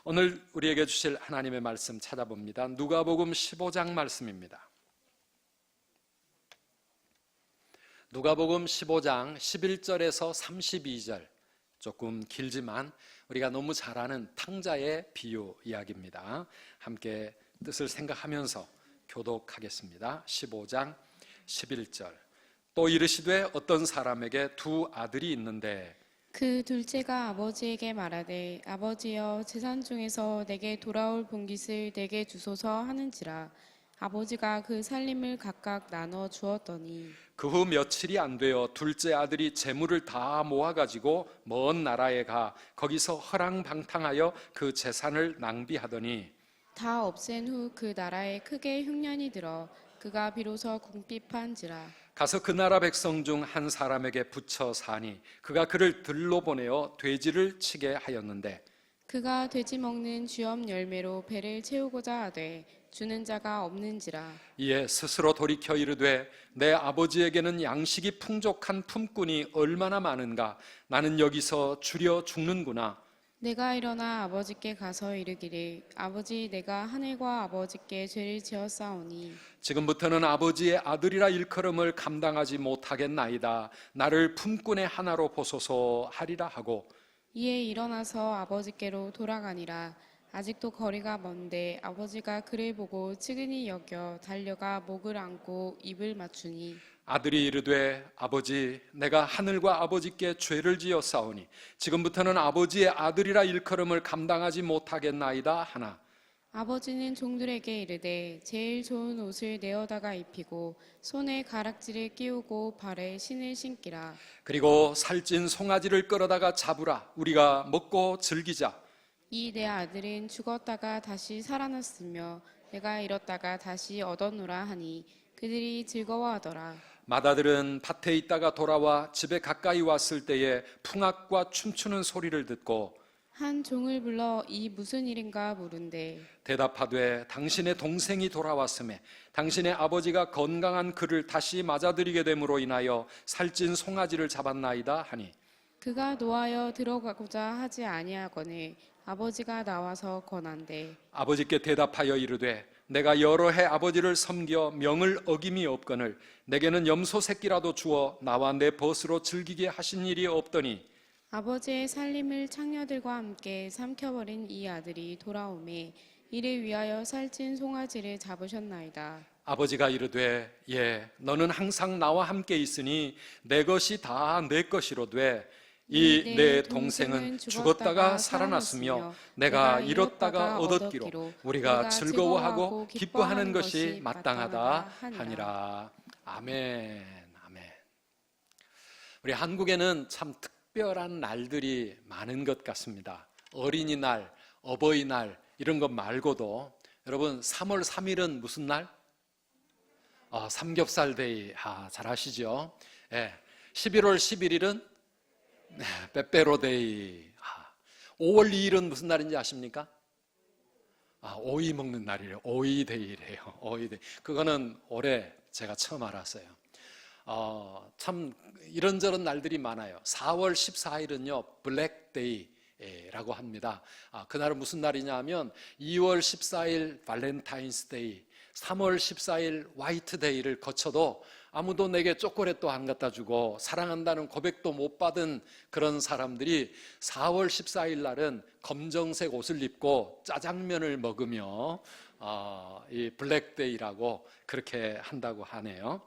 오늘 우리에게 주실 하나님의 말씀 찾아봅니다. 누가복음 15장 말씀입니다. 누가복음 15장 11절에서 32절, 조금 길지만 우리가 너무 잘 아는 탕자의 비유 이야기입니다. 함께 뜻을 생각하면서 교독하겠습니다. 15장 11절. 또 이르시되 어떤 사람에게 두 아들이 있는데 그 둘째가 아버지에게 말하되 아버지여 재산 중에서 내게 돌아올 본깃을 내게 주소서 하는지라. 아버지가 그 살림을 각각 나눠 주었더니 그 후 며칠이 안 되어 둘째 아들이 재물을 다 모아가지고 먼 나라에 가 거기서 허랑방탕하여 그 재산을 낭비하더니 다 없앤 후 그 나라에 크게 흉년이 들어 그가 비로소 궁핍한지라. 가서 그 나라 백성 중 한 사람에게 붙여 사니 그가 그를 들로 보내어 돼지를 치게 하였는데 그가 돼지 먹는 쥐엄 열매로 배를 채우고자 하되 주는 자가 없는지라. 이에 스스로 돌이켜 이르되 내 아버지에게는 양식이 풍족한 품꾼이 얼마나 많은가. 나는 여기서 주려 죽는구나. 내가 일어나 아버지께 가서 이르기를 아버지 내가 하늘과 아버지께 죄를 지었사오니 지금부터는 아버지의 아들이라 일컬음을 감당하지 못하겠나이다. 나를 품꾼의 하나로 보소서 하리라 하고 이에 일어나서 아버지께로 돌아가니라. 아직도 거리가 먼데 아버지가 그를 보고 측은히 여겨 달려가 목을 안고 입을 맞추니 아들이 이르되 아버지 내가 하늘과 아버지께 죄를 지었사오니 지금부터는 아버지의 아들이라 일컬음을 감당하지 못하겠나이다 하나 아버지는 종들에게 이르되 제일 좋은 옷을 내어다가 입히고 손에 가락지를 끼우고 발에 신을 신기라. 그리고 살찐 송아지를 끌어다가 잡으라. 우리가 먹고 즐기자. 이 내 아들은 죽었다가 다시 살아났으며 내가 잃었다가 다시 얻었노라 하니 그들이 즐거워하더라. 맏아들은 밭에 있다가 돌아와 집에 가까이 왔을 때에 풍악과 춤추는 소리를 듣고 한 종을 불러 이 무슨 일인가 물은데 대답하되 당신의 동생이 돌아왔음에 당신의 아버지가 건강한 그를 다시 맞아들이게 됨으로 인하여 살찐 송아지를 잡았나이다 하니 그가 노하여 들어가고자 하지 아니하거늘 아버지가 나와서 권한대 아버지께 대답하여 이르되 내가 여러 해 아버지를 섬겨 명을 어김이 없거늘 내게는 염소 새끼라도 주어 나와 내 벗으로 즐기게 하신 일이 없더니 아버지의 살림을 창녀들과 함께 삼켜버린 이 아들이 돌아오매 이를 위하여 살찐 송아지를 잡으셨나이다. 아버지가 이르되 예 너는 항상 나와 함께 있으니 내 것이 다 내 것이로 돼 이 내 동생은 죽었다가 살아났으며 내가 잃었다가 얻었기로 우리가 즐거워하고 기뻐하는 것이 마땅하다 하니라. 아멘. 아멘. 우리 한국에는 참 특별한 날들이 많은 것 같습니다. 어린이날, 어버이날 이런 것 말고도 여러분 3월 3일은 무슨 날? 삼겹살 데이. 잘 아시죠? 예. 11월 11일은 빼빼로 데이. 5월 2일은 무슨 날인지 아십니까? 오이 먹는 날이래요. 오이 데이래요. 오이 데이. 그거는 올해 제가 처음 알았어요. 참 이런저런 날들이 많아요. 4월 14일은요 블랙데이라고 합니다. 그날은 무슨 날이냐 하면 2월 14일 발렌타인스데이, 3월 14일 화이트데이를 거쳐도 아무도 내게 초콜릿도 안 갖다 주고 사랑한다는 고백도 못 받은 그런 사람들이 4월 14일 날은 검정색 옷을 입고 짜장면을 먹으며 이 블랙데이라고 그렇게 한다고 하네요.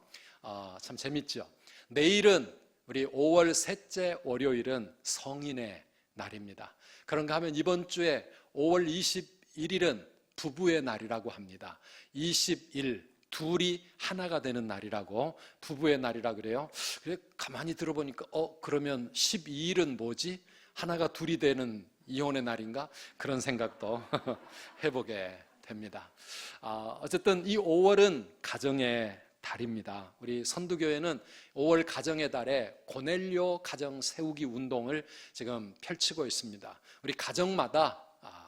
참 재밌죠. 내일은 우리 5월 셋째 월요일은 성인의 날입니다. 그런가 하면 이번 주에 5월 21일은 부부의 날이라고 합니다. 20일 둘이 하나가 되는 날이라고 부부의 날이라 그래요. 그래 가만히 들어보니까 그러면 12일은 뭐지? 하나가 둘이 되는 이혼의 날인가? 그런 생각도 해보게 됩니다. 어쨌든 이 5월은 가정의 달입니다. 우리 선두교회는 5월 가정의 달에 고넬료 가정 세우기 운동을 지금 펼치고 있습니다. 우리 가정마다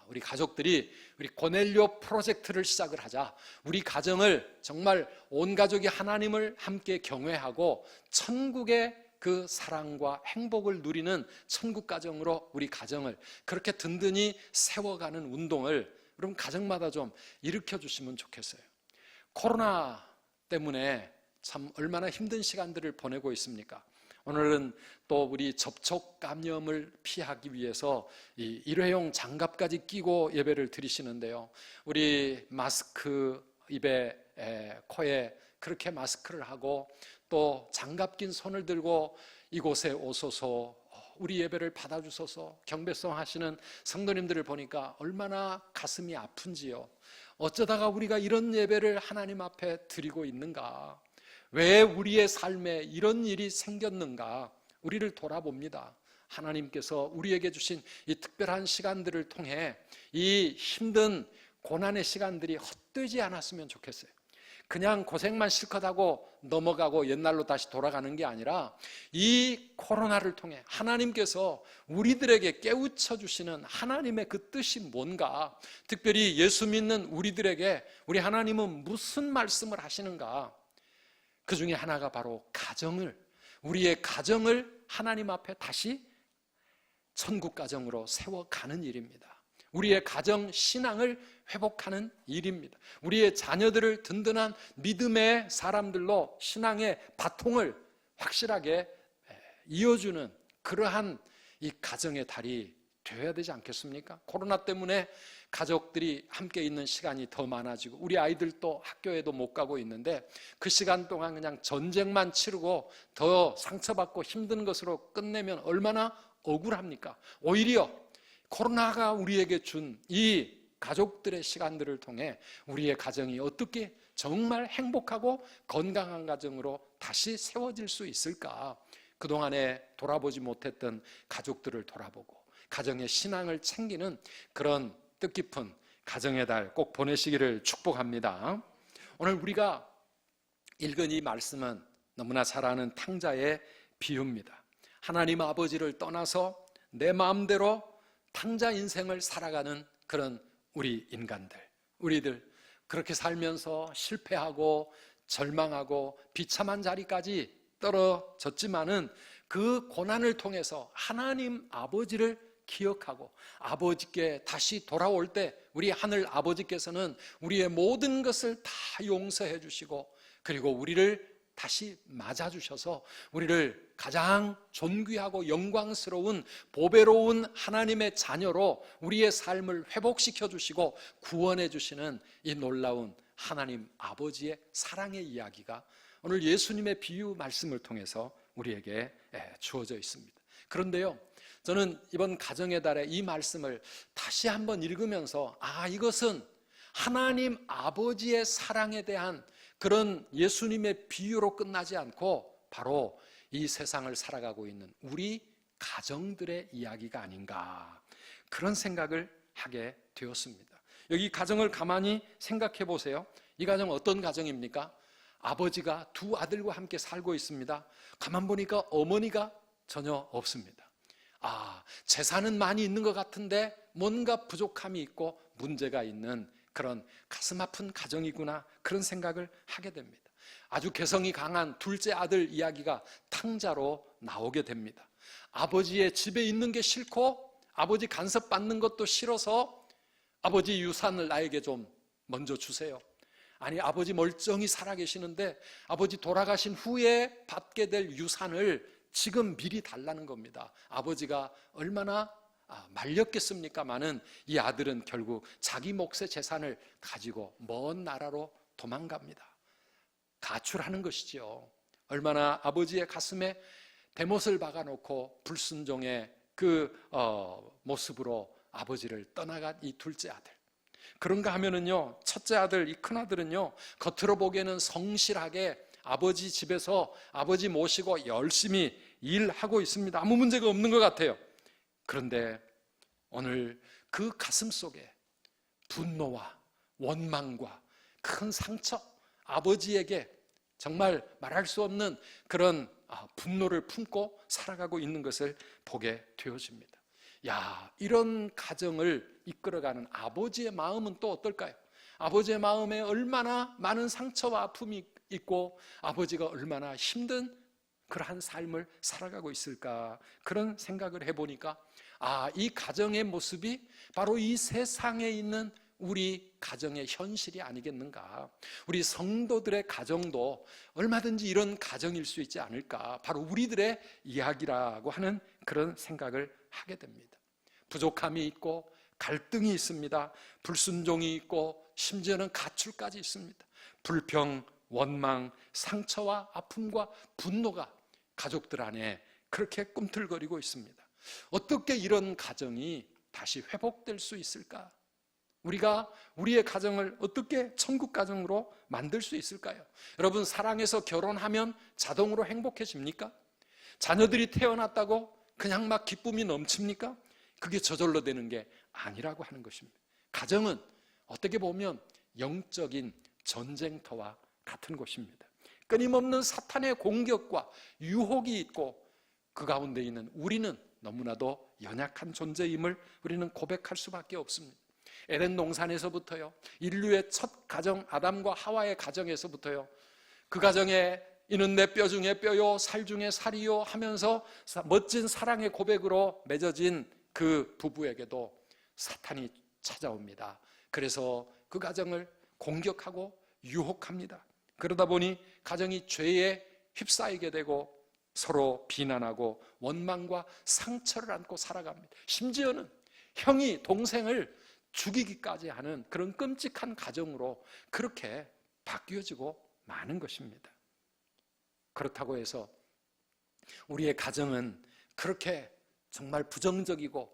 우리 가족들이 우리 고넬료 프로젝트를 시작을 하자. 우리 가정을 정말 온 가족이 하나님을 함께 경외하고 천국의 그 사랑과 행복을 누리는 천국 가정으로 우리 가정을 그렇게 든든히 세워가는 운동을 여러분 가정마다 좀 일으켜 주시면 좋겠어요. 코로나 때문에 참 얼마나 힘든 시간들을 보내고 있습니까? 오늘은 또 우리 접촉 감염을 피하기 위해서 이 일회용 장갑까지 끼고 예배를 드리시는데요. 우리 마스크 입에 코에 그렇게 마스크를 하고 또 장갑 낀 손을 들고 이곳에 오소서 우리 예배를 받아주소서 경배송 하시는 성도님들을 보니까 얼마나 가슴이 아픈지요. 어쩌다가 우리가 이런 예배를 하나님 앞에 드리고 있는가? 왜 우리의 삶에 이런 일이 생겼는가? 우리를 돌아봅니다. 하나님께서 우리에게 주신 이 특별한 시간들을 통해 이 힘든 고난의 시간들이 헛되지 않았으면 좋겠어요. 그냥 고생만 실컷 하고 넘어가고 옛날로 다시 돌아가는 게 아니라 이 코로나를 통해 하나님께서 우리들에게 깨우쳐 주시는 하나님의 그 뜻이 뭔가, 특별히 예수 믿는 우리들에게 우리 하나님은 무슨 말씀을 하시는가, 그 중에 하나가 바로 우리의 가정을 하나님 앞에 다시 천국 가정으로 세워가는 일입니다. 우리의 가정 신앙을 회복하는 일입니다. 우리의 자녀들을 든든한 믿음의 사람들로 신앙의 바통을 확실하게 이어주는 그러한 이 가정의 달이 되어야 되지 않겠습니까? 코로나 때문에 가족들이 함께 있는 시간이 더 많아지고 우리 아이들도 학교에도 못 가고 있는데 그 시간 동안 그냥 전쟁만 치르고 더 상처받고 힘든 것으로 끝내면 얼마나 억울합니까? 오히려 코로나가 우리에게 준 이 가족들의 시간들을 통해 우리의 가정이 어떻게 정말 행복하고 건강한 가정으로 다시 세워질 수 있을까? 그동안에 돌아보지 못했던 가족들을 돌아보고 가정의 신앙을 챙기는 그런 뜻깊은 가정의 달 꼭 보내시기를 축복합니다. 오늘 우리가 읽은 이 말씀은 너무나 잘 아는 탕자의 비유입니다. 하나님 아버지를 떠나서 내 마음대로 탕자 인생을 살아가는 그런 우리 인간들, 우리들 그렇게 살면서 실패하고 절망하고 비참한 자리까지 떨어졌지만은 그 고난을 통해서 하나님 아버지를 기억하고 아버지께 다시 돌아올 때 우리 하늘 아버지께서는 우리의 모든 것을 다 용서해 주시고 그리고 우리를 다시 맞아주셔서 우리를 가장 존귀하고 영광스러운 보배로운 하나님의 자녀로 우리의 삶을 회복시켜 주시고 구원해 주시는 이 놀라운 하나님 아버지의 사랑의 이야기가 오늘 예수님의 비유 말씀을 통해서 우리에게 주어져 있습니다. 그런데요, 저는 이번 가정의 달에 이 말씀을 다시 한번 읽으면서 이것은 하나님 아버지의 사랑에 대한 그런 예수님의 비유로 끝나지 않고 바로 이 세상을 살아가고 있는 우리 가정들의 이야기가 아닌가, 그런 생각을 하게 되었습니다. 여기 가정을 가만히 생각해 보세요. 이 가정 어떤 가정입니까? 아버지가 두 아들과 함께 살고 있습니다. 가만 보니까 어머니가 전혀 없습니다. 재산은 많이 있는 것 같은데 뭔가 부족함이 있고 문제가 있는 그런 가슴 아픈 가정이구나, 그런 생각을 하게 됩니다. 아주 개성이 강한 둘째 아들 이야기가 탕자로 나오게 됩니다. 아버지의 집에 있는 게 싫고 아버지 간섭받는 것도 싫어서 아버지 유산을 나에게 좀 먼저 주세요. 아니, 아버지 멀쩡히 살아계시는데 아버지 돌아가신 후에 받게 될 유산을 지금 미리 달라는 겁니다. 아버지가 얼마나 말렸겠습니까마는 이 아들은 결국 자기 몫의 재산을 가지고 먼 나라로 도망갑니다. 가출하는 것이죠. 얼마나 아버지의 가슴에 대못을 박아놓고 불순종의 그 모습으로 아버지를 떠나간 이 둘째 아들. 그런가 하면은요, 첫째 아들, 이 큰 아들은요, 겉으로 보기에는 성실하게 아버지 집에서 아버지 모시고 열심히 일하고 있습니다. 아무 문제가 없는 것 같아요. 그런데 오늘 그 가슴 속에 분노와 원망과 큰 상처, 아버지에게 정말 말할 수 없는 그런 분노를 품고 살아가고 있는 것을 보게 되어집니다. 이런 가정을 이끌어가는 아버지의 마음은 또 어떨까요? 아버지의 마음에 얼마나 많은 상처와 아픔이 있고 아버지가 얼마나 힘든 그러한 삶을 살아가고 있을까? 그런 생각을 해보니까 이 가정의 모습이 바로 이 세상에 있는 우리 가정의 현실이 아니겠는가? 우리 성도들의 가정도 얼마든지 이런 가정일 수 있지 않을까? 바로 우리들의 이야기라고 하는 그런 생각을 하게 됩니다. 부족함이 있고 갈등이 있습니다. 불순종이 있고 심지어는 가출까지 있습니다. 불평, 원망, 상처와 아픔과 분노가 가족들 안에 그렇게 꿈틀거리고 있습니다. 어떻게 이런 가정이 다시 회복될 수 있을까? 우리가 우리의 가정을 어떻게 천국 가정으로 만들 수 있을까요? 여러분, 사랑해서 결혼하면 자동으로 행복해집니까? 자녀들이 태어났다고 그냥 막 기쁨이 넘칩니까? 그게 저절로 되는 게 아니라고 하는 것입니다. 가정은 어떻게 보면 영적인 전쟁터와 같은 곳입니다. 끊임없는 사탄의 공격과 유혹이 있고 그 가운데 있는 우리는 너무나도 연약한 존재임을 우리는 고백할 수밖에 없습니다. 에덴 동산에서부터요, 인류의 첫 가정 아담과 하와의 가정에서부터요, 그 가정에 이는 내 뼈 중에 뼈요 살 중에 살이요 하면서 멋진 사랑의 고백으로 맺어진 그 부부에게도 사탄이 찾아옵니다. 그래서 그 가정을 공격하고 유혹합니다. 그러다 보니 가정이 죄에 휩싸이게 되고 서로 비난하고 원망과 상처를 안고 살아갑니다. 심지어는 형이 동생을 죽이기까지 하는 그런 끔찍한 가정으로 그렇게 바뀌어지고 마는 것입니다. 그렇다고 해서 우리의 가정은 그렇게 정말 부정적이고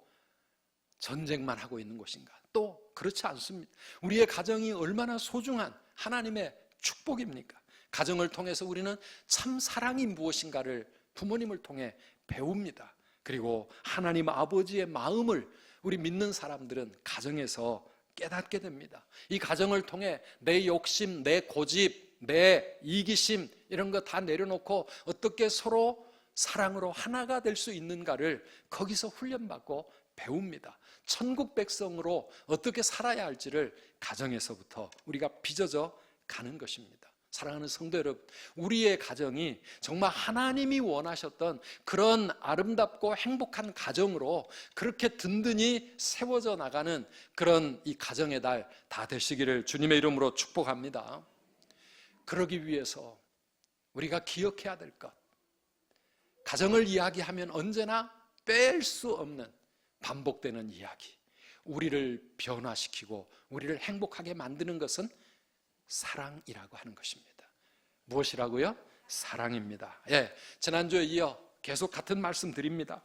전쟁만 하고 있는 것인가? 또 그렇지 않습니다. 우리의 가정이 얼마나 소중한 하나님의 축복입니까? 가정을 통해서 우리는 참 사랑이 무엇인가를 부모님을 통해 배웁니다. 그리고 하나님 아버지의 마음을 우리 믿는 사람들은 가정에서 깨닫게 됩니다. 이 가정을 통해 내 욕심, 내 고집, 내 이기심 이런 거 다 내려놓고 어떻게 서로 사랑으로 하나가 될 수 있는가를 거기서 훈련받고 배웁니다. 천국 백성으로 어떻게 살아야 할지를 가정에서부터 우리가 빚어져 가는 것입니다. 사랑하는 성도 여러분, 우리의 가정이 정말 하나님이 원하셨던 그런 아름답고 행복한 가정으로 그렇게 든든히 세워져 나가는 그런 이 가정의 달 다 되시기를 주님의 이름으로 축복합니다. 그러기 위해서 우리가 기억해야 될 것, 가정을 이야기하면 언제나 뺄 수 없는 반복되는 이야기, 우리를 변화시키고 우리를 행복하게 만드는 것은 사랑이라고 하는 것입니다. 무엇이라고요? 사랑입니다. 지난주에 이어 계속 같은 말씀 드립니다.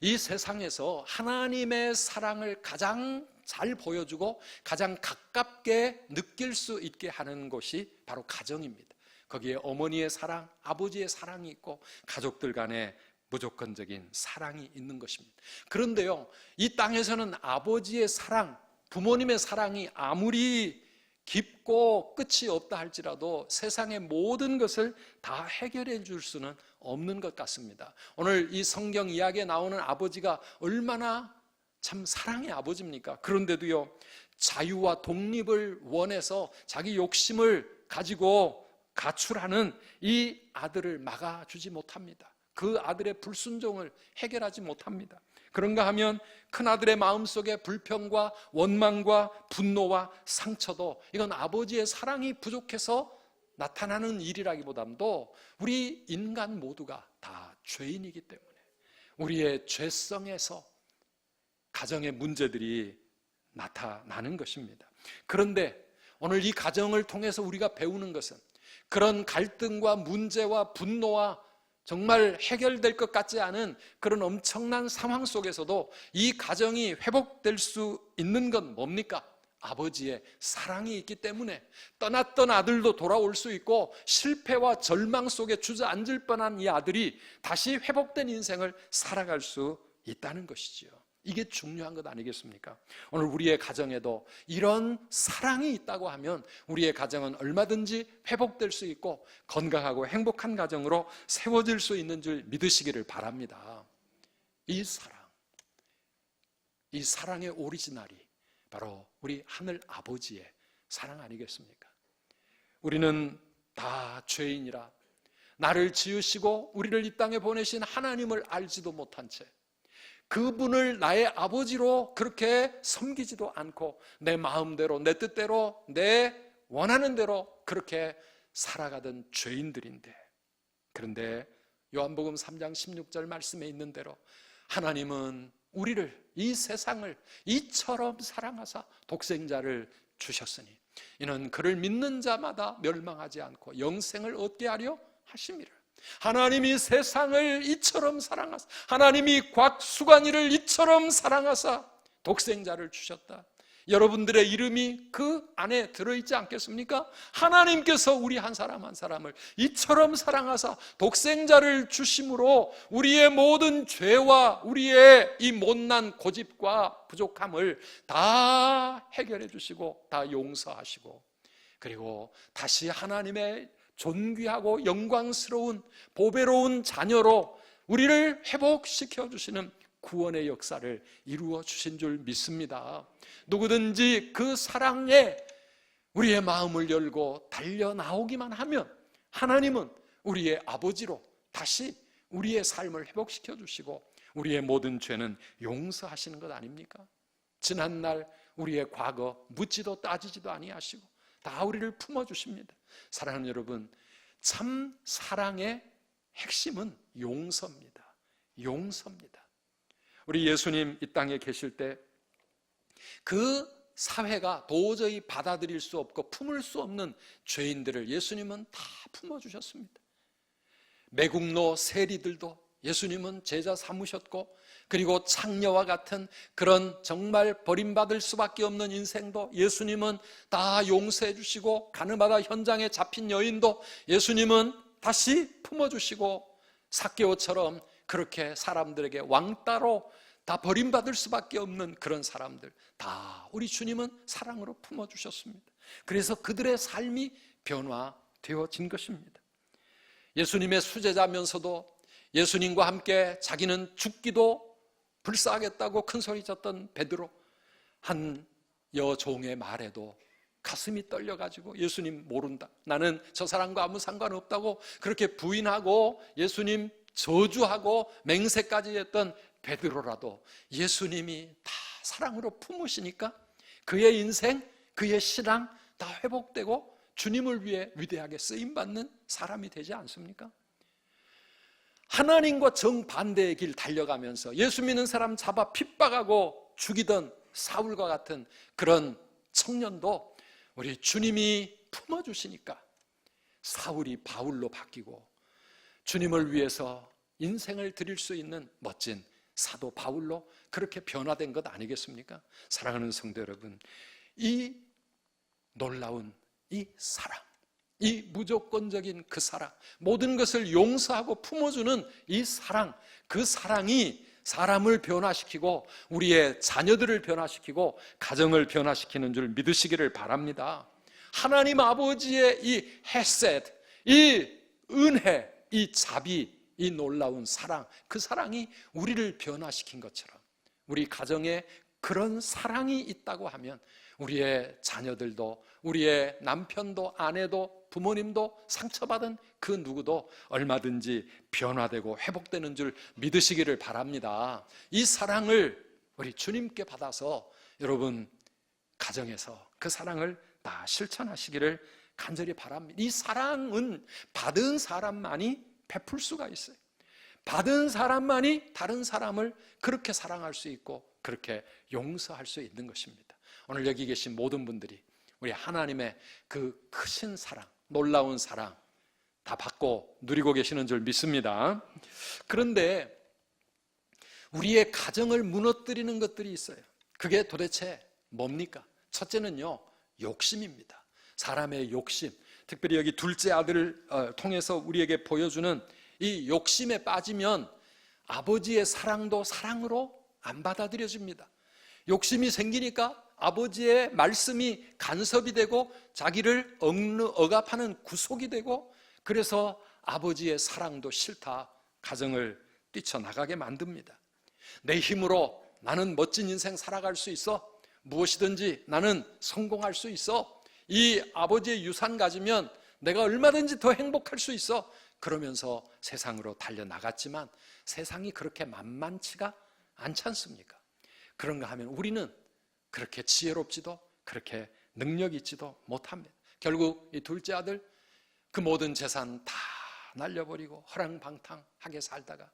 이 세상에서 하나님의 사랑을 가장 잘 보여주고 가장 가깝게 느낄 수 있게 하는 곳이 바로 가정입니다. 거기에 어머니의 사랑, 아버지의 사랑이 있고 가족들 간의 무조건적인 사랑이 있는 것입니다. 그런데요, 이 땅에서는 아버지의 사랑, 부모님의 사랑이 아무리 깊고 끝이 없다 할지라도 세상의 모든 것을 다 해결해 줄 수는 없는 것 같습니다. 오늘 이 성경 이야기에 나오는 아버지가 얼마나 참 사랑의 아버지입니까? 그런데도요, 자유와 독립을 원해서 자기 욕심을 가지고 가출하는 이 아들을 막아주지 못합니다. 그 아들의 불순종을 해결하지 못합니다. 그런가 하면 큰아들의 마음속에 불평과 원망과 분노와 상처도 이건 아버지의 사랑이 부족해서 나타나는 일이라기보다도 우리 인간 모두가 다 죄인이기 때문에 우리의 죄성에서 가정의 문제들이 나타나는 것입니다. 그런데 오늘 이 가정을 통해서 우리가 배우는 것은 그런 갈등과 문제와 분노와 정말 해결될 것 같지 않은 그런 엄청난 상황 속에서도 이 가정이 회복될 수 있는 건 뭡니까? 아버지의 사랑이 있기 때문에 떠났던 아들도 돌아올 수 있고 실패와 절망 속에 주저앉을 뻔한 이 아들이 다시 회복된 인생을 살아갈 수 있다는 것이지요. 이게 중요한 것 아니겠습니까? 오늘 우리의 가정에도 이런 사랑이 있다고 하면 우리의 가정은 얼마든지 회복될 수 있고 건강하고 행복한 가정으로 세워질 수 있는 줄 믿으시기를 바랍니다. 이 사랑의 오리지널이 바로 우리 하늘 아버지의 사랑 아니겠습니까? 우리는 다 죄인이라 나를 지으시고 우리를 이 땅에 보내신 하나님을 알지도 못한 채 그분을 나의 아버지로 그렇게 섬기지도 않고 내 마음대로 내 뜻대로 내 원하는 대로 그렇게 살아가던 죄인들인데, 그런데 요한복음 3장 16절 말씀에 있는 대로 하나님은 우리를, 이 세상을 이처럼 사랑하사 독생자를 주셨으니 이는 그를 믿는 자마다 멸망하지 않고 영생을 얻게 하려 하심이라. 하나님이 세상을 이처럼 사랑하사, 하나님이 곽수관이를 이처럼 사랑하사 독생자를 주셨다. 여러분들의 이름이 그 안에 들어있지 않겠습니까? 하나님께서 우리 한 사람 한 사람을 이처럼 사랑하사 독생자를 주심으로 우리의 모든 죄와 우리의 이 못난 고집과 부족함을 다 해결해 주시고 다 용서하시고, 그리고 다시 하나님의 존귀하고 영광스러운 보배로운 자녀로 우리를 회복시켜 주시는 구원의 역사를 이루어 주신 줄 믿습니다. 누구든지 그 사랑에 우리의 마음을 열고 달려 나오기만 하면 하나님은 우리의 아버지로 다시 우리의 삶을 회복시켜 주시고 우리의 모든 죄는 용서하시는 것 아닙니까? 지난날 우리의 과거 묻지도 따지지도 아니하시고 다 우리를 품어주십니다. 사랑하는 여러분, 참 사랑의 핵심은 용서입니다. 용서입니다. 우리 예수님 이 땅에 계실 때 그 사회가 도저히 받아들일 수 없고 품을 수 없는 죄인들을 예수님은 다 품어주셨습니다. 매국노 세리들도 예수님은 제자 삼으셨고, 그리고 창녀와 같은 그런 정말 버림받을 수밖에 없는 인생도 예수님은 다 용서해 주시고, 가늠하다 현장에 잡힌 여인도 예수님은 다시 품어주시고, 삭개오처럼 그렇게 사람들에게 왕따로 다 버림받을 수밖에 없는 그런 사람들 다 우리 주님은 사랑으로 품어주셨습니다. 그래서 그들의 삶이 변화되어진 것입니다. 예수님의 수제자면서도 예수님과 함께 자기는 죽기도 불사하겠다고 큰소리쳤던 베드로, 한 여종의 말에도 가슴이 떨려가지고 예수님 모른다, 나는 저 사람과 아무 상관없다고 그렇게 부인하고 예수님 저주하고 맹세까지 했던 베드로라도 예수님이 다 사랑으로 품으시니까 그의 인생, 그의 신앙 다 회복되고 주님을 위해 위대하게 쓰임받는 사람이 되지 않습니까? 하나님과 정반대의 길 달려가면서 예수 믿는 사람 잡아 핍박하고 죽이던 사울과 같은 그런 청년도 우리 주님이 품어주시니까 사울이 바울로 바뀌고 주님을 위해서 인생을 드릴 수 있는 멋진 사도 바울로 그렇게 변화된 것 아니겠습니까? 사랑하는 성도 여러분, 이 놀라운 이 사랑, 이 무조건적인 그 사랑, 모든 것을 용서하고 품어주는 이 사랑, 그 사랑이 사람을 변화시키고 우리의 자녀들을 변화시키고 가정을 변화시키는 줄 믿으시기를 바랍니다. 하나님 아버지의 이 헤세드, 이 은혜, 이 자비, 이 놀라운 사랑, 그 사랑이 우리를 변화시킨 것처럼 우리 가정에 그런 사랑이 있다고 하면 우리의 자녀들도, 우리의 남편도, 아내도, 부모님도, 상처받은 그 누구도 얼마든지 변화되고 회복되는 줄 믿으시기를 바랍니다. 이 사랑을 우리 주님께 받아서 여러분 가정에서 그 사랑을 다 실천하시기를 간절히 바랍니다. 이 사랑은 받은 사람만이 베풀 수가 있어요. 받은 사람만이 다른 사람을 그렇게 사랑할 수 있고 그렇게 용서할 수 있는 것입니다. 오늘 여기 계신 모든 분들이 우리 하나님의 그 크신 사랑, 놀라운 사랑 다 받고 누리고 계시는 줄 믿습니다. 그런데 우리의 가정을 무너뜨리는 것들이 있어요. 그게 도대체 뭡니까? 첫째는요, 욕심입니다. 사람의 욕심, 특별히 여기 둘째 아들을 통해서 우리에게 보여주는 이 욕심에 빠지면 아버지의 사랑도 사랑으로 안 받아들여집니다. 욕심이 생기니까 아버지의 말씀이 간섭이 되고 자기를 억압하는 구속이 되고, 그래서 아버지의 사랑도 싫다, 가정을 뛰쳐나가게 만듭니다. 내 힘으로 나는 멋진 인생 살아갈 수 있어, 무엇이든지 나는 성공할 수 있어, 이 아버지의 유산 가지면 내가 얼마든지 더 행복할 수 있어, 그러면서 세상으로 달려나갔지만 세상이 그렇게 만만치가 않지 않습니까? 그런가 하면 우리는 그렇게 지혜롭지도 그렇게 능력 있지도 못합니다. 결국 이 둘째 아들 그 모든 재산 다 날려버리고 허랑방탕하게 살다가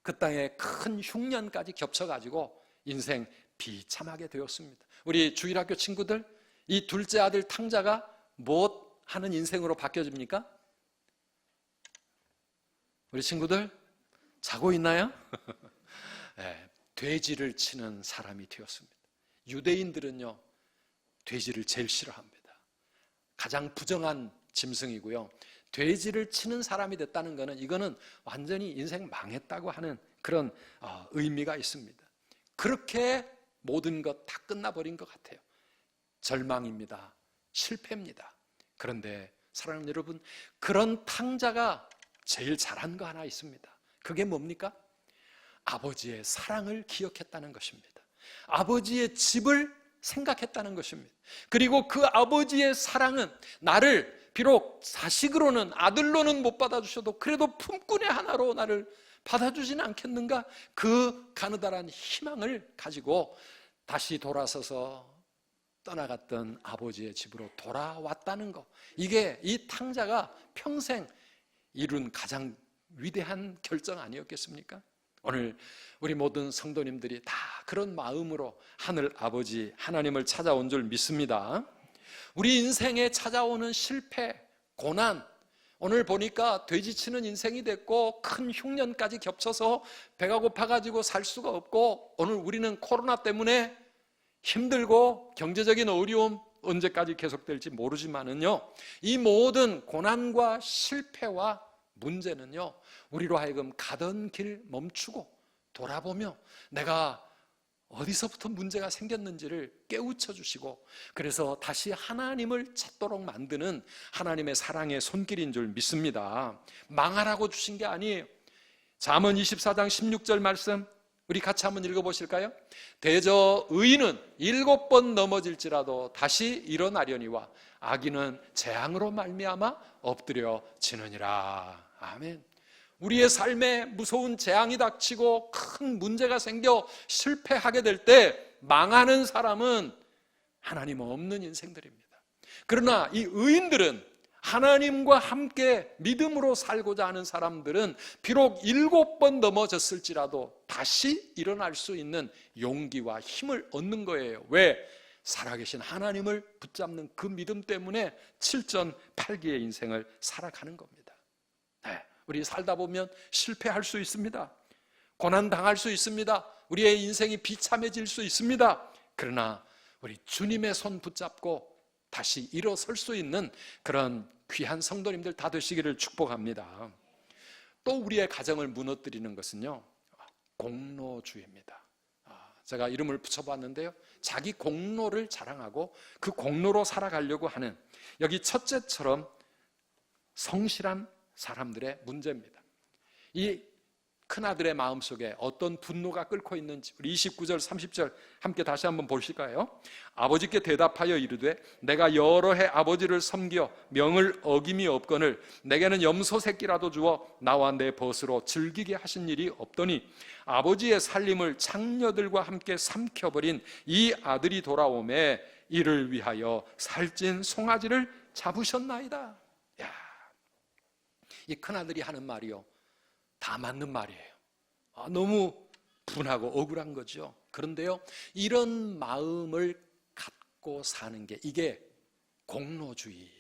그 땅에 큰 흉년까지 겹쳐가지고 인생 비참하게 되었습니다. 우리 주일학교 친구들, 이 둘째 아들 탕자가 무엇 하는 인생으로 바뀌어집니까? 우리 친구들 자고 있나요? 네, 돼지를 치는 사람이 되었습니다. 유대인들은요, 돼지를 제일 싫어합니다. 가장 부정한 짐승이고요. 돼지를 치는 사람이 됐다는 것은 이거는 완전히 인생 망했다고 하는 그런 의미가 있습니다. 그렇게 모든 것 다 끝나버린 것 같아요. 절망입니다. 실패입니다. 그런데 사랑하는 여러분, 그런 탕자가 제일 잘한 거 하나 있습니다. 그게 뭡니까? 아버지의 사랑을 기억했다는 것입니다. 아버지의 집을 생각했다는 것입니다. 그리고 그 아버지의 사랑은 나를 비록 자식으로는 아들로는 못 받아주셔도 그래도 품꾼의 하나로 나를 받아주지는 않겠는가? 그 가느다란 희망을 가지고 다시 돌아서서 떠나갔던 아버지의 집으로 돌아왔다는 것, 이게 이 탕자가 평생 이룬 가장 위대한 결정 아니었겠습니까? 오늘 우리 모든 성도님들이 다 그런 마음으로 하늘 아버지 하나님을 찾아온 줄 믿습니다. 우리 인생에 찾아오는 실패, 고난, 오늘 보니까 돼지치는 인생이 됐고 큰 흉년까지 겹쳐서 배가 고파가지고 살 수가 없고, 오늘 우리는 코로나 때문에 힘들고 경제적인 어려움 언제까지 계속될지 모르지만은요, 이 모든 고난과 실패와 문제는요, 우리로 하여금 가던 길 멈추고 돌아보며 내가 어디서부터 문제가 생겼는지를 깨우쳐 주시고, 그래서 다시 하나님을 찾도록 만드는 하나님의 사랑의 손길인 줄 믿습니다. 망하라고 주신 게 아니에요. 잠언 24장 16절 말씀 우리 같이 한번 읽어보실까요? 대저 의인은 7번 넘어질지라도 다시 일어나려니와 악인은 재앙으로 말미암아 엎드려지느니라. 아멘. 우리의 삶에 무서운 재앙이 닥치고 큰 문제가 생겨 실패하게 될 때 망하는 사람은 하나님 없는 인생들입니다. 그러나 이 의인들은, 하나님과 함께 믿음으로 살고자 하는 사람들은 비록 7번 넘어졌을지라도 다시 일어날 수 있는 용기와 힘을 얻는 거예요. 왜? 살아계신 하나님을 붙잡는 그 믿음 때문에 7전8기의 인생을 살아가는 겁니다. 네, 우리 살다 보면 실패할 수 있습니다. 고난당할 수 있습니다. 우리의 인생이 비참해질 수 있습니다. 그러나 우리 주님의 손 붙잡고 다시 일어설 수 있는 그런 귀한 성도님들 다 되시기를 축복합니다. 또 우리의 가정을 무너뜨리는 것은요, 공로주의입니다. 제가 이름을 붙여봤는데요, 자기 공로를 자랑하고 그 공로로 살아가려고 하는, 여기 첫째처럼 성실한 사람들의 문제입니다. 이 큰아들의 마음속에 어떤 분노가 끓고 있는지 우리 29절 30절 함께 다시 한번 보실까요? 아버지께 대답하여 이르되 내가 여러 해 아버지를 섬겨 명을 어김이 없거늘 내게는 염소 새끼라도 주어 나와 내 벗으로 즐기게 하신 일이 없더니 아버지의 살림을 창녀들과 함께 삼켜버린 이 아들이 돌아오매 이를 위하여 살찐 송아지를 잡으셨나이다. 야, 이 큰아들이 하는 말이요, 다 맞는 말이에요. 너무 분하고 억울한 거죠. 그런데요, 이런 마음을 갖고 사는 게, 이게 공로주의,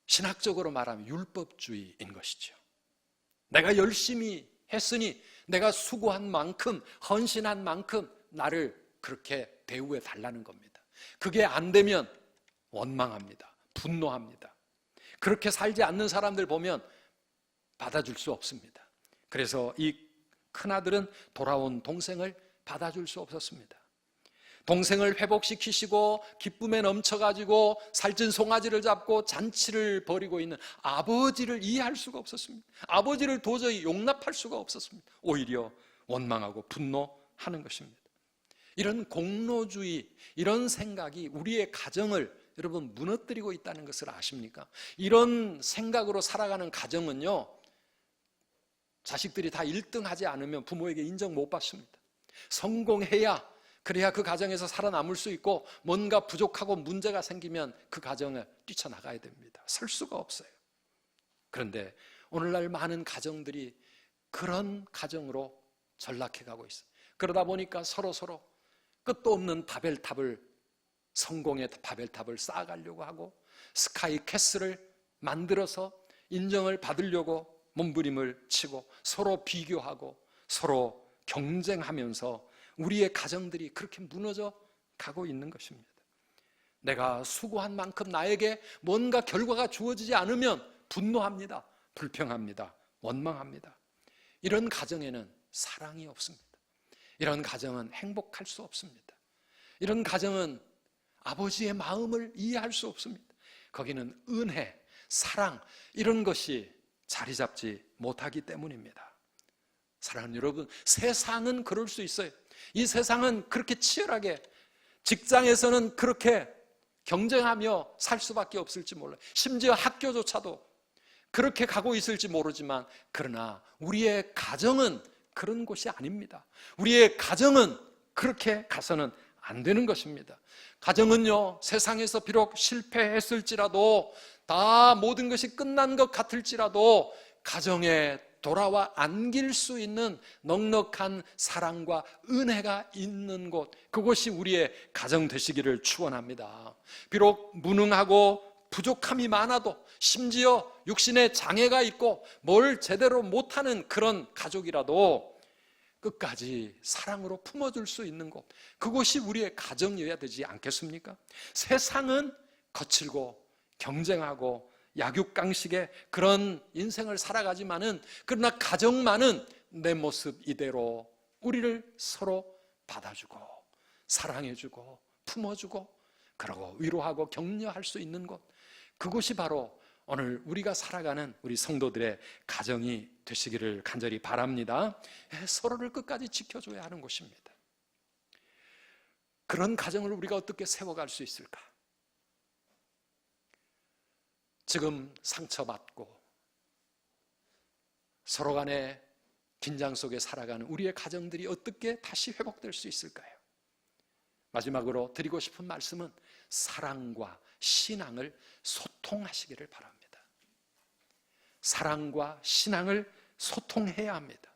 신학적으로 말하면 율법주의인 것이죠. 내가 열심히 했으니, 내가 수고한 만큼, 헌신한 만큼 나를 그렇게 대우해 달라는 겁니다. 그게 안 되면 원망합니다. 분노합니다. 그렇게 살지 않는 사람들 보면 받아줄 수 없습니다. 그래서 이 큰아들은 돌아온 동생을 받아줄 수 없었습니다. 동생을 회복시키시고 기쁨에 넘쳐가지고 살찐 송아지를 잡고 잔치를 벌이고 있는 아버지를 이해할 수가 없었습니다. 아버지를 도저히 용납할 수가 없었습니다. 오히려 원망하고 분노하는 것입니다. 이런 공로주의, 이런 생각이 우리의 가정을 여러분 무너뜨리고 있다는 것을 아십니까? 이런 생각으로 살아가는 가정은요, 자식들이 다 1등 하지 않으면 부모에게 인정 못 받습니다. 성공해야, 그래야 그 가정에서 살아남을 수 있고, 뭔가 부족하고 문제가 생기면 그 가정을 뛰쳐나가야 됩니다. 설 수가 없어요. 그런데 오늘날 많은 가정들이 그런 가정으로 전락해가고 있어요. 그러다 보니까 서로 끝도 없는 성공의 바벨탑을 쌓아가려고 하고, 스카이 캐슬을 만들어서 인정을 받으려고 몸부림을 치고, 서로 비교하고 서로 경쟁하면서 우리의 가정들이 그렇게 무너져 가고 있는 것입니다. 내가 수고한 만큼 나에게 뭔가 결과가 주어지지 않으면 분노합니다. 불평합니다. 원망합니다. 이런 가정에는 사랑이 없습니다. 이런 가정은 행복할 수 없습니다. 이런 가정은 아버지의 마음을 이해할 수 없습니다. 거기는 은혜, 사랑, 이런 것이 자리 잡지 못하기 때문입니다. 사랑하는 여러분, 세상은 그럴 수 있어요. 이 세상은 그렇게 치열하게, 직장에서는 그렇게 경쟁하며 살 수밖에 없을지 몰라요. 심지어 학교조차도 그렇게 가고 있을지 모르지만, 그러나 우리의 가정은 그런 곳이 아닙니다. 우리의 가정은 그렇게 가서는 안 되는 것입니다. 가정은요, 세상에서 비록 실패했을지라도, 다 모든 것이 끝난 것 같을지라도 가정에 돌아와 안길 수 있는 넉넉한 사랑과 은혜가 있는 곳, 그곳이 우리의 가정 되시기를 축원합니다. 비록 무능하고 부족함이 많아도, 심지어 육신에 장애가 있고 뭘 제대로 못하는 그런 가족이라도 끝까지 사랑으로 품어줄 수 있는 곳, 그곳이 우리의 가정이어야 되지 않겠습니까? 세상은 거칠고 경쟁하고 약육강식의 그런 인생을 살아가지만은, 그러나 가정만은 내 모습 이대로 우리를 서로 받아주고 사랑해주고 품어주고, 그러고 위로하고 격려할 수 있는 곳, 그곳이 바로 오늘 우리가 살아가는 우리 성도들의 가정이 되시기를 간절히 바랍니다. 서로를 끝까지 지켜줘야 하는 곳입니다. 그런 가정을 우리가 어떻게 세워갈 수 있을까? 지금 상처받고 서로 간의 긴장 속에 살아가는 우리의 가정들이 어떻게 다시 회복될 수 있을까요? 마지막으로 드리고 싶은 말씀은 사랑과 신앙을 소통하시기를 바랍니다. 사랑과 신앙을 소통해야 합니다.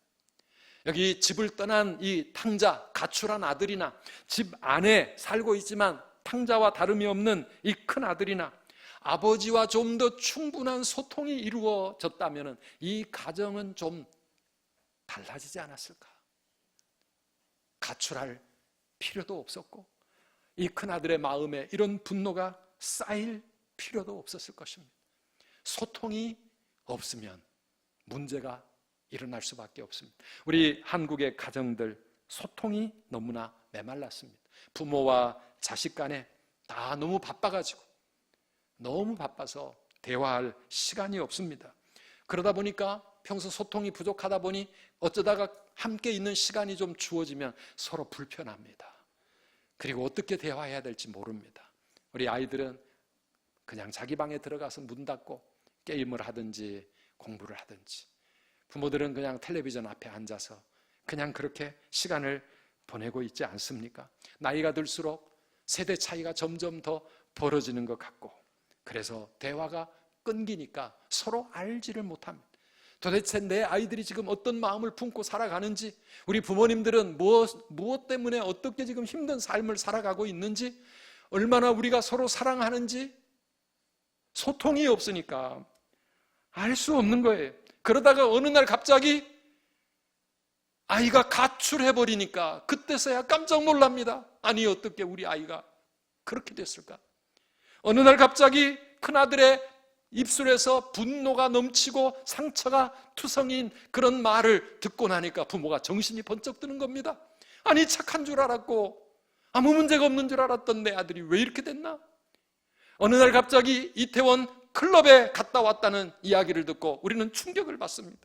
여기 집을 떠난 이 탕자, 가출한 아들이나 집 안에 살고 있지만 탕자와 다름이 없는 이 큰 아들이나 아버지와 좀 더 충분한 소통이 이루어졌다면 이 가정은 좀 달라지지 않았을까? 가출할 필요도 없었고, 이 큰아들의 마음에 이런 분노가 쌓일 필요도 없었을 것입니다. 소통이 없으면 문제가 일어날 수밖에 없습니다. 우리 한국의 가정들, 소통이 너무나 메말랐습니다. 부모와 자식 간에 다 너무 바빠가지고, 너무 바빠서 대화할 시간이 없습니다. 그러다 보니까 평소 소통이 부족하다 보니 어쩌다가 함께 있는 시간이 좀 주어지면 서로 불편합니다. 그리고 어떻게 대화해야 될지 모릅니다. 우리 아이들은 그냥 자기 방에 들어가서 문 닫고 게임을 하든지 공부를 하든지, 부모들은 그냥 텔레비전 앞에 앉아서 그냥 그렇게 시간을 보내고 있지 않습니까? 나이가 들수록 세대 차이가 점점 더 벌어지는 것 같고, 그래서 대화가 끊기니까 서로 알지를 못합니다. 도대체 내 아이들이 지금 어떤 마음을 품고 살아가는지, 우리 부모님들은 무엇 때문에 어떻게 지금 힘든 삶을 살아가고 있는지, 얼마나 우리가 서로 사랑하는지 소통이 없으니까 알 수 없는 거예요. 그러다가 어느 날 갑자기 아이가 가출해버리니까 그때서야 깜짝 놀랍니다. 아니, 어떻게 우리 아이가 그렇게 됐을까? 어느 날 갑자기 큰아들의 입술에서 분노가 넘치고 상처가 투성인 그런 말을 듣고 나니까 부모가 정신이 번쩍 드는 겁니다. 아니, 착한 줄 알았고 아무 문제가 없는 줄 알았던 내 아들이 왜 이렇게 됐나? 어느 날 갑자기 이태원 클럽에 갔다 왔다는 이야기를 듣고 우리는 충격을 받습니다.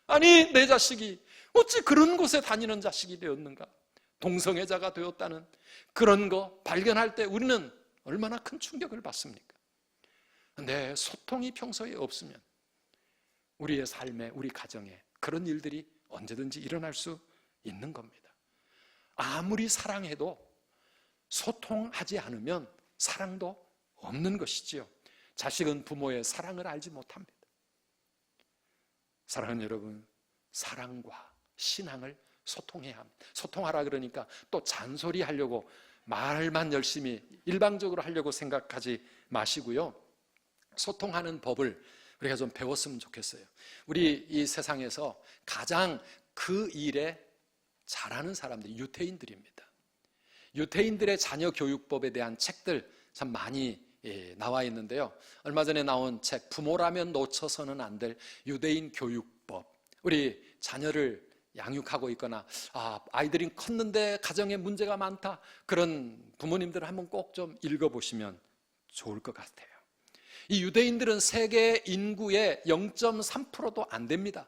아니, 내 자식이 어찌 그런 곳에 다니는 자식이 되었는가? 동성애자가 되었다는 그런 거 발견할 때 우리는 얼마나 큰 충격을 받습니까? 근데 소통이 평소에 없으면 우리의 삶에, 우리 가정에 그런 일들이 언제든지 일어날 수 있는 겁니다. 아무리 사랑해도 소통하지 않으면 사랑도 없는 것이지요. 자식은 부모의 사랑을 알지 못합니다. 사랑하는 여러분, 사랑과 신앙을 소통해야 합니다. 소통하라 그러니까 또 잔소리 하려고 말만 열심히 일방적으로 하려고 생각하지 마시고요. 소통하는 법을 우리가 좀 배웠으면 좋겠어요. 우리 이 세상에서 가장 그 일에 잘하는 사람들이 유태인들입니다. 유태인들의 자녀 교육법에 대한 책들 참 많이 나와 있는데요. 얼마 전에 나온 책 부모라면 놓쳐서는 안 될 유대인 교육법. 우리 자녀를 양육하고 있거나 아이들이 컸는데 가정에 문제가 많다, 그런 부모님들 한번 꼭 좀 읽어보시면 좋을 것 같아요. 이 유대인들은 세계 인구의 0.3%도 안 됩니다.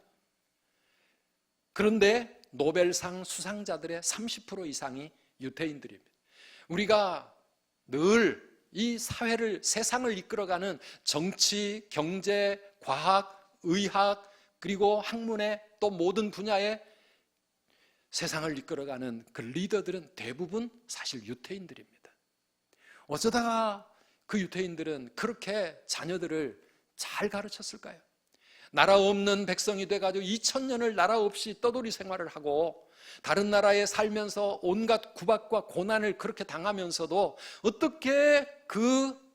그런데 노벨상 수상자들의 30% 이상이 유태인들입니다. 우리가 늘 이 사회를, 세상을 이끌어가는 정치, 경제, 과학, 의학, 그리고 학문의 또 모든 분야의 세상을 이끌어가는 그 리더들은 대부분 사실 유태인들입니다. 어쩌다가 그 유태인들은 그렇게 자녀들을 잘 가르쳤을까요? 나라 없는 백성이 돼가지고 2000년을 나라 없이 떠돌이 생활을 하고 다른 나라에 살면서 온갖 구박과 고난을 그렇게 당하면서도 어떻게 그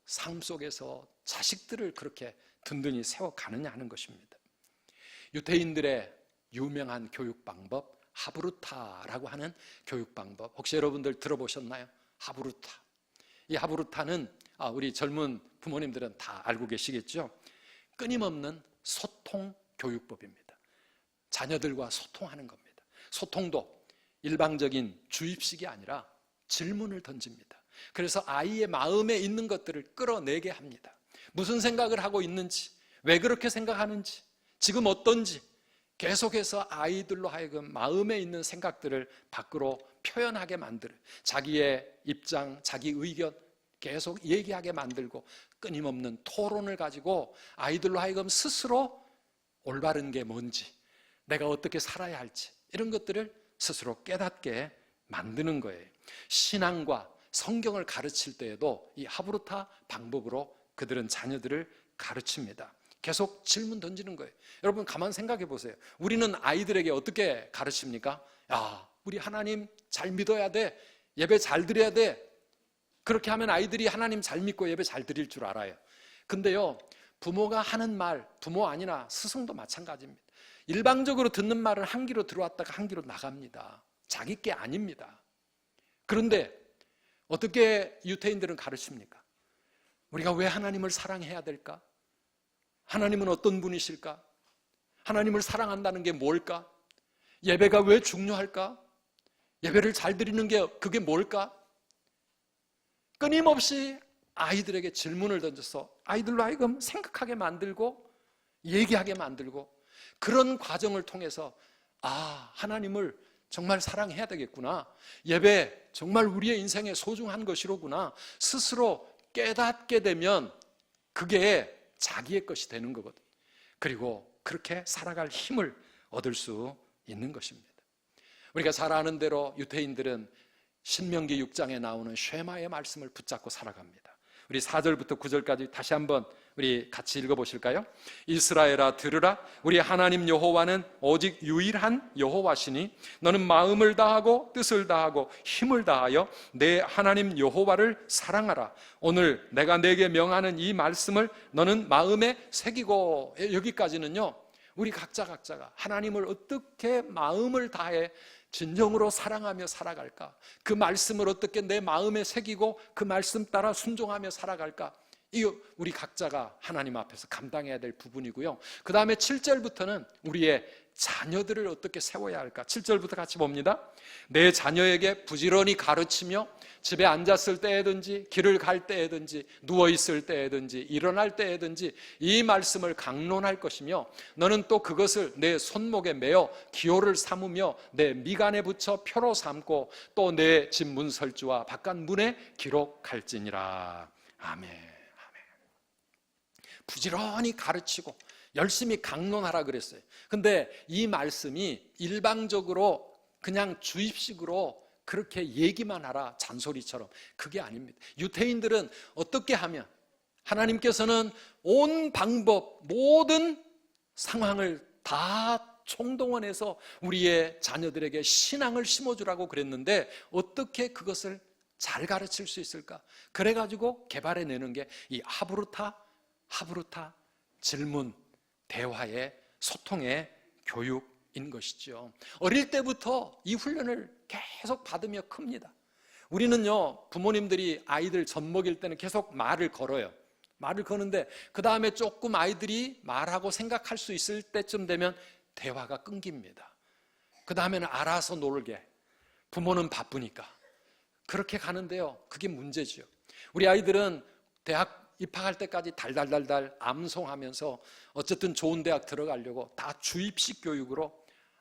삶 속에서 자식들을 그렇게 든든히 세워가느냐 하는 것입니다. 유태인들의 유명한 교육 방법, 하브루타라고 하는 교육 방법, 혹시 여러분들 들어보셨나요? 하브루타. 이 하브루타는 우리 젊은 부모님들은 다 알고 계시겠죠? 끊임없는 소통 교육법입니다. 자녀들과 소통하는 겁니다. 소통도 일방적인 주입식이 아니라 질문을 던집니다. 그래서 아이의 마음에 있는 것들을 끌어내게 합니다. 무슨 생각을 하고 있는지, 왜 그렇게 생각하는지, 지금 어떤지 계속해서 아이들로 하여금 마음에 있는 생각들을 밖으로 표현하게 만들어 자기의 입장, 자기 의견 계속 얘기하게 만들고 끊임없는 토론을 가지고 아이들로 하여금 스스로 올바른 게 뭔지, 내가 어떻게 살아야 할지 이런 것들을 스스로 깨닫게 만드는 거예요. 신앙과 성경을 가르칠 때에도 이 하브루타 방법으로 그들은 자녀들을 가르칩니다. 계속 질문 던지는 거예요. 여러분 가만 생각해 보세요. 우리는 아이들에게 어떻게 가르칩니까? 우리 하나님 잘 믿어야 돼. 예배 잘 드려야 돼. 그렇게 하면 아이들이 하나님 잘 믿고 예배 잘 드릴 줄 알아요. 근데요, 부모가 하는 말, 부모 아니나 스승도 마찬가지입니다. 일방적으로 듣는 말은 한 귀로 들어왔다가 한 귀로 나갑니다. 자기 게 아닙니다. 그런데 어떻게 유태인들은 가르칩니까? 우리가 왜 하나님을 사랑해야 될까? 하나님은 어떤 분이실까? 하나님을 사랑한다는 게 뭘까? 예배가 왜 중요할까? 예배를 잘 드리는 게 그게 뭘까? 끊임없이 아이들에게 질문을 던져서 아이들로 하여금 생각하게 만들고 얘기하게 만들고, 그런 과정을 통해서 하나님을 정말 사랑해야 되겠구나, 예배 정말 우리의 인생에 소중한 것이로구나 스스로 깨닫게 되면 그게 자기의 것이 되는 거거든. 그리고 그렇게 살아갈 힘을 얻을 수 있는 것입니다. 우리가 잘 아는 대로 유태인들은 신명기 6장에 나오는 쉐마의 말씀을 붙잡고 살아갑니다. 우리 4절부터 9절까지 다시 한번 우리 같이 읽어보실까요? 이스라엘아 들으라, 우리 하나님 여호와는 오직 유일한 여호와시니 너는 마음을 다하고 뜻을 다하고 힘을 다하여 내 하나님 여호와를 사랑하라. 오늘 내가 내게 명하는 이 말씀을 너는 마음에 새기고. 여기까지는요, 우리 각자가 하나님을 어떻게 마음을 다해 진정으로 사랑하며 살아갈까, 그 말씀을 어떻게 내 마음에 새기고 그 말씀 따라 순종하며 살아갈까, 이거 우리 각자가 하나님 앞에서 감당해야 될 부분이고요. 그 다음에 7절부터는 우리의 자녀들을 어떻게 세워야 할까? 7절부터 같이 봅니다. 내 자녀에게 부지런히 가르치며 집에 앉았을 때에든지 길을 갈 때에든지 누워있을 때에든지 일어날 때에든지 이 말씀을 강론할 것이며 너는 또 그것을 내 손목에 매어 기호를 삼으며 내 미간에 붙여 표로 삼고 또 내 집 문설주와 바깥 문에 기록할지니라. 아멘. 부지런히 가르치고 열심히 강론하라 그랬어요. 근데 이 말씀이 일방적으로 그냥 주입식으로 그렇게 얘기만 하라 잔소리처럼 그게 아닙니다. 유태인들은 어떻게 하면 하나님께서는 온 방법 모든 상황을 다 총동원해서 우리의 자녀들에게 신앙을 심어주라고 그랬는데 어떻게 그것을 잘 가르칠 수 있을까? 그래가지고 개발해내는 게 이 하브루타 질문, 대화의 소통의 교육인 것이죠. 어릴 때부터 이 훈련을 계속 받으며 큽니다. 우리는요, 부모님들이 아이들 젖 먹일 때는 계속 말을 걸어요. 말을 거는데 그 다음에 조금 아이들이 말하고 생각할 수 있을 때쯤 되면 대화가 끊깁니다. 그 다음에는 알아서 놀게. 부모는 바쁘니까. 그렇게 가는데요, 그게 문제죠. 우리 아이들은 대학 입학할 때까지 달달달달 암송하면서 어쨌든 좋은 대학 들어가려고 다 주입식 교육으로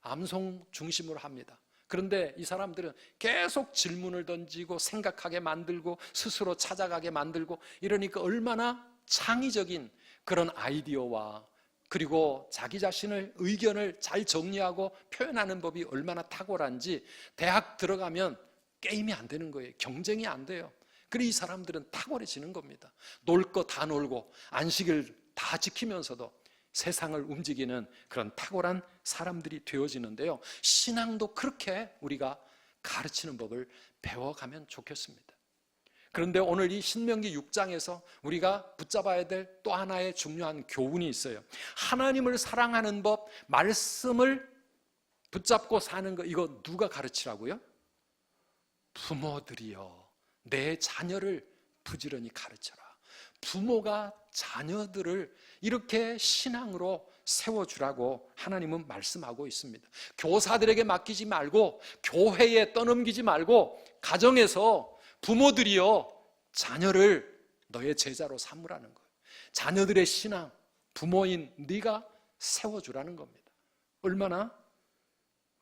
암송 중심으로 합니다. 그런데 이 사람들은 계속 질문을 던지고 생각하게 만들고 스스로 찾아가게 만들고 이러니까 얼마나 창의적인 그런 아이디어와 그리고 자기 자신의 의견을 잘 정리하고 표현하는 법이 얼마나 탁월한지 대학 들어가면 게임이 안 되는 거예요. 경쟁이 안 돼요. 그래서 이 사람들은 탁월해지는 겁니다. 놀 거 다 놀고 안식일 다 지키면서도 세상을 움직이는 그런 탁월한 사람들이 되어지는데요. 신앙도 그렇게 우리가 가르치는 법을 배워가면 좋겠습니다. 그런데 오늘 이 신명기 6장에서 우리가 붙잡아야 될 또 하나의 중요한 교훈이 있어요. 하나님을 사랑하는 법, 말씀을 붙잡고 사는 거, 이거 누가 가르치라고요? 부모들이요. 내 자녀를 부지런히 가르쳐라. 부모가 자녀들을 이렇게 신앙으로 세워주라고 하나님은 말씀하고 있습니다. 교사들에게 맡기지 말고 교회에 떠넘기지 말고 가정에서 부모들이요 자녀를 너의 제자로 삼으라는 거예요. 자녀들의 신앙, 부모인 네가 세워주라는 겁니다. 얼마나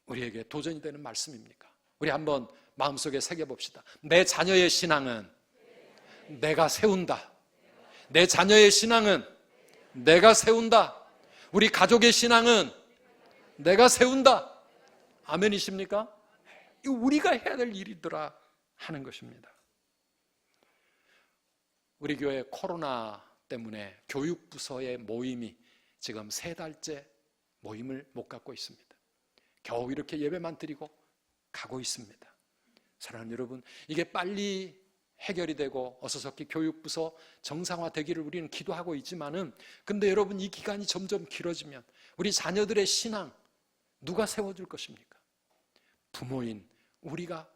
우리에게 도전이 되는 말씀입니까? 우리 한번 마음속에 새겨봅시다. 내 자녀의 신앙은 내가 세운다. 내 자녀의 신앙은 내가 세운다. 우리 가족의 신앙은 내가 세운다. 아멘이십니까? 이거 우리가 해야 될 일이더라 하는 것입니다. 우리 교회 코로나 때문에 교육부서의 모임이 지금 3달째 모임을 못 갖고 있습니다. 겨우 이렇게 예배만 드리고 가고 있습니다. 사랑하는 여러분, 이게 빨리 해결이 되고 어서서히 교육부서 정상화되기를 우리는 기도하고 있지만은 근데 여러분 이 기간이 점점 길어지면 우리 자녀들의 신앙 누가 세워줄 것입니까? 부모인 우리가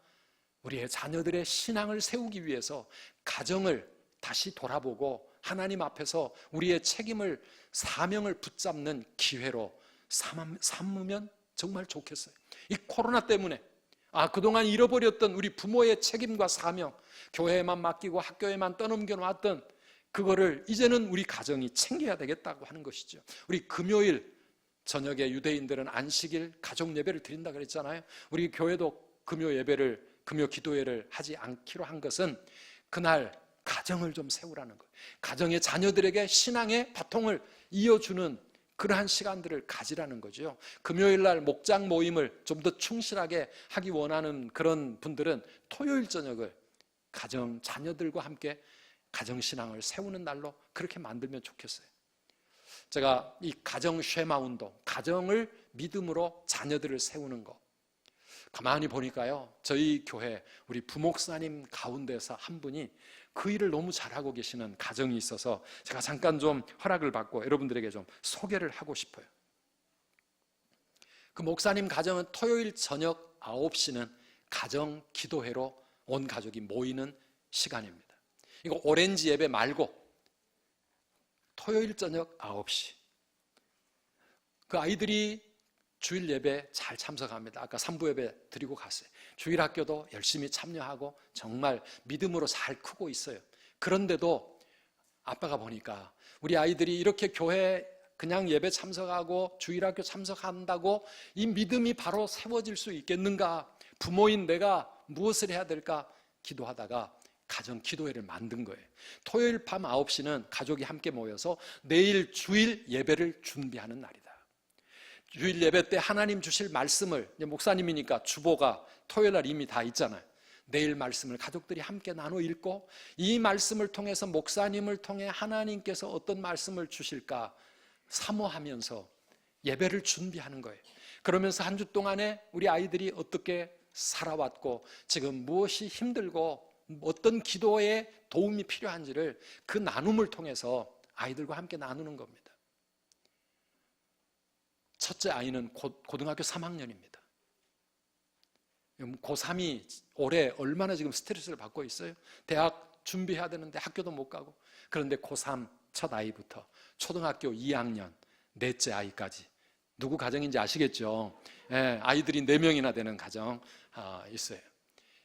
우리의 자녀들의 신앙을 세우기 위해서 가정을 다시 돌아보고 하나님 앞에서 우리의 책임을 사명을 붙잡는 기회로 삼으면 정말 좋겠어요. 이 코로나 때문에 그동안 잃어버렸던 우리 부모의 책임과 사명, 교회에만 맡기고 학교에만 떠넘겨 놨던 그거를 이제는 우리 가정이 챙겨야 되겠다고 하는 것이죠. 우리 금요일 저녁에 유대인들은 안식일 가족 예배를 드린다 그랬잖아요. 우리 교회도 금요 기도회를 하지 않기로 한 것은 그날 가정을 좀 세우라는 거예요. 가정의 자녀들에게 신앙의 바통을 이어주는 그러한 시간들을 가지라는 거죠. 금요일 날 목장 모임을 좀 더 충실하게 하기 원하는 그런 분들은 토요일 저녁을 가정, 자녀들과 함께 가정신앙을 세우는 날로 그렇게 만들면 좋겠어요. 제가 이 가정 쉐마 운동, 가정을 믿음으로 자녀들을 세우는 거 가만히 보니까요, 저희 교회 우리 부목사님 가운데서 한 분이 그 일을 너무 잘하고 계시는 가정이 있어서 제가 잠깐 좀 허락을 받고 여러분들에게 좀 소개를 하고 싶어요. 그 목사님 가정은 토요일 저녁 9시는 가정 기도회로 온 가족이 모이는 시간입니다. 이거 오렌지 예배 말고 토요일 저녁 9시. 그 아이들이 주일 예배 잘 참석합니다. 아까 3부 예배 드리고 갔어요. 주일 학교도 열심히 참여하고 정말 믿음으로 잘 크고 있어요. 그런데도 아빠가 보니까 우리 아이들이 이렇게 교회 그냥 예배 참석하고 주일 학교 참석한다고 이 믿음이 바로 세워질 수 있겠는가? 부모인 내가 무엇을 해야 될까? 기도하다가 가정 기도회를 만든 거예요. 토요일 밤 9시는 가족이 함께 모여서 내일 주일 예배를 준비하는 날이다. 주일 예배 때 하나님 주실 말씀을, 목사님이니까 주보가 토요일 날 이미 다 있잖아요. 내일 말씀을 가족들이 함께 나눠 읽고 이 말씀을 통해서 목사님을 통해 하나님께서 어떤 말씀을 주실까 사모하면서 예배를 준비하는 거예요. 그러면서 한 주 동안에 우리 아이들이 어떻게 살아왔고 지금 무엇이 힘들고 어떤 기도에 도움이 필요한지를 그 나눔을 통해서 아이들과 함께 나누는 겁니다. 첫째 아이는 고등학교 3학년입니다. 고3이 올해 얼마나 지금 스트레스를 받고 있어요. 대학 준비해야 되는데 학교도 못 가고. 그런데 고3 첫 아이부터 초등학교 2학년 넷째 아이까지 누구 가정인지 아시겠죠? 아이들이 4명이나 되는 가정 있어요.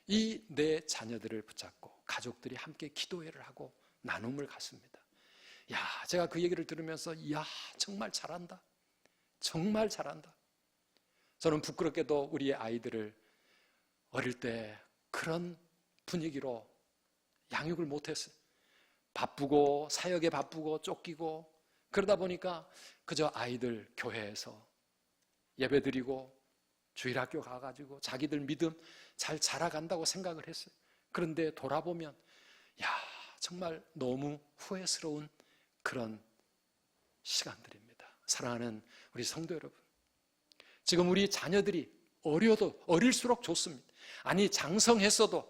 이 네 자녀들을 붙잡고 가족들이 함께 기도회를 하고 나눔을 갖습니다. 야, 제가 그 얘기를 들으면서 정말 잘한다. 정말 잘한다. 저는 부끄럽게도 우리 아이들을 어릴 때 그런 분위기로 양육을 못했어요. 바쁘고 사역에 바쁘고 쫓기고 그러다 보니까 그저 아이들 교회에서 예배드리고 주일학교 가가지고 자기들 믿음 잘 자라간다고 생각을 했어요. 그런데 돌아보면 정말 너무 후회스러운 그런 시간들입니다. 사랑하는 우리 성도 여러분, 지금 우리 자녀들이 어릴수록 좋습니다. 아니 장성했어도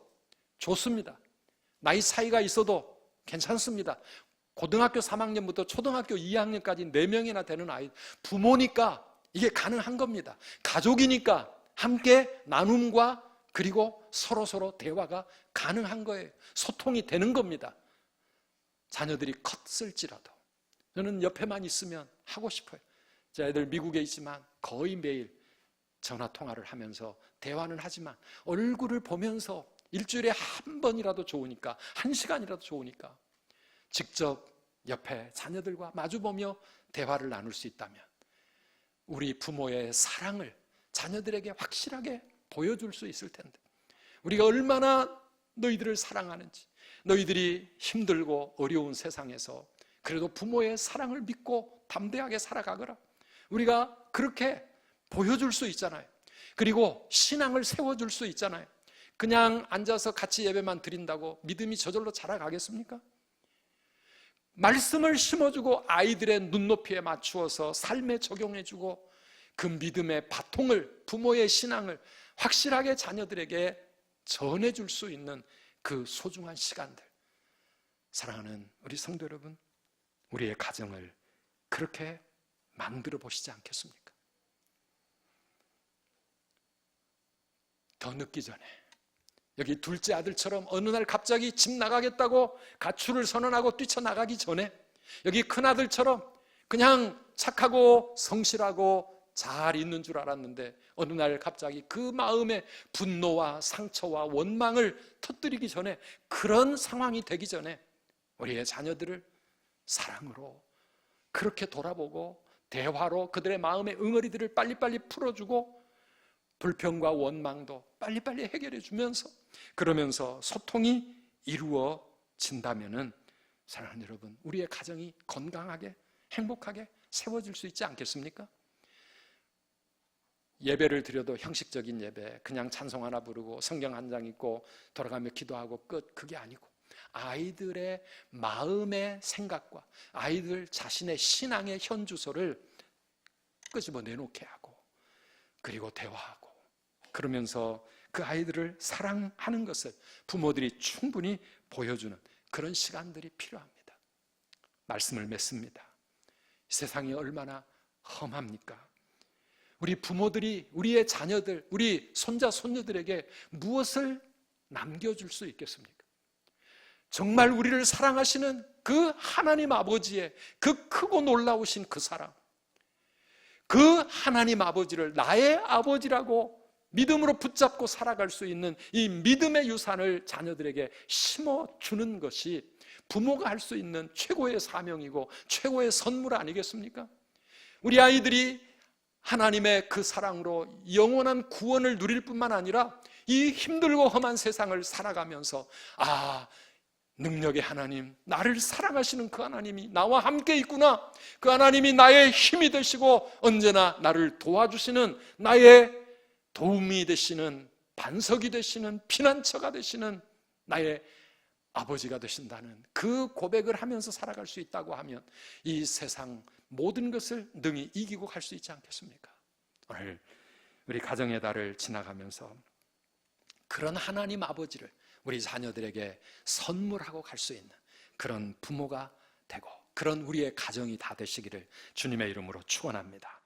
좋습니다. 나이 차이가 있어도 괜찮습니다. 고등학교 3학년부터 초등학교 2학년까지 4명이나 되는 아이, 부모니까 이게 가능한 겁니다. 가족이니까 함께 나눔과 그리고 서로 대화가 가능한 거예요. 소통이 되는 겁니다. 자녀들이 컸을지라도 저는 옆에만 있으면 하고 싶어요. 제 아이들 미국에 있지만 거의 매일 전화 통화를 하면서 대화는 하지만 얼굴을 보면서 일주일에 한 번이라도 좋으니까, 1시간이라도 좋으니까 직접 옆에 자녀들과 마주보며 대화를 나눌 수 있다면 우리 부모의 사랑을 자녀들에게 확실하게 보여줄 수 있을 텐데, 우리가 얼마나 너희들을 사랑하는지, 너희들이 힘들고 어려운 세상에서 그래도 부모의 사랑을 믿고 담대하게 살아가거라, 우리가 그렇게 보여줄 수 있잖아요. 그리고 신앙을 세워줄 수 있잖아요. 그냥 앉아서 같이 예배만 드린다고 믿음이 저절로 자라가겠습니까? 말씀을 심어주고 아이들의 눈높이에 맞추어서 삶에 적용해주고 그 믿음의 바통을, 부모의 신앙을 확실하게 자녀들에게 전해줄 수 있는 그 소중한 시간들, 사랑하는 우리 성도 여러분, 우리의 가정을 그렇게 만들어 보시지 않겠습니까? 더 늦기 전에, 여기 둘째 아들처럼 어느 날 갑자기 집 나가겠다고 가출을 선언하고 뛰쳐나가기 전에, 여기 큰아들처럼 그냥 착하고 성실하고 잘 있는 줄 알았는데 어느 날 갑자기 그 마음에 분노와 상처와 원망을 터뜨리기 전에, 그런 상황이 되기 전에 우리의 자녀들을 사랑으로 그렇게 돌아보고 대화로 그들의 마음의 응어리들을 빨리빨리 풀어주고 불평과 원망도 빨리빨리 해결해 주면서, 그러면서 소통이 이루어진다면은, 사랑하는 여러분, 우리의 가정이 건강하게 행복하게 세워질 수 있지 않겠습니까? 예배를 드려도 형식적인 예배, 그냥 찬송 하나 부르고 성경 한 장 읽고 돌아가며 기도하고 끝, 그게 아니고 아이들의 마음의 생각과 아이들 자신의 신앙의 현주소를 끄집어 내놓게 하고, 그리고 대화하고, 그러면서 그 아이들을 사랑하는 것을 부모들이 충분히 보여주는 그런 시간들이 필요합니다. 말씀을 맺습니다. 세상이 얼마나 험합니까? 우리 부모들이 우리의 자녀들, 우리 손자 손녀들에게 무엇을 남겨줄 수 있겠습니까? 정말 우리를 사랑하시는 그 하나님 아버지의 그 크고 놀라우신 그 사랑, 그 하나님 아버지를 나의 아버지라고 믿음으로 붙잡고 살아갈 수 있는 이 믿음의 유산을 자녀들에게 심어주는 것이 부모가 할 수 있는 최고의 사명이고 최고의 선물 아니겠습니까? 우리 아이들이 하나님의 그 사랑으로 영원한 구원을 누릴 뿐만 아니라 이 힘들고 험한 세상을 살아가면서 능력의 하나님, 나를 사랑하시는 그 하나님이 나와 함께 있구나, 그 하나님이 나의 힘이 되시고 언제나 나를 도와주시는, 나의 도움이 되시는, 반석이 되시는, 피난처가 되시는 나의 아버지가 되신다는 그 고백을 하면서 살아갈 수 있다고 하면 이 세상 모든 것을 능히 이기고 갈 수 있지 않겠습니까? 오늘 우리 가정의 달을 지나가면서 그런 하나님 아버지를 우리 자녀들에게 선물하고 갈 수 있는 그런 부모가 되고 그런 우리의 가정이 다 되시기를 주님의 이름으로 축원합니다.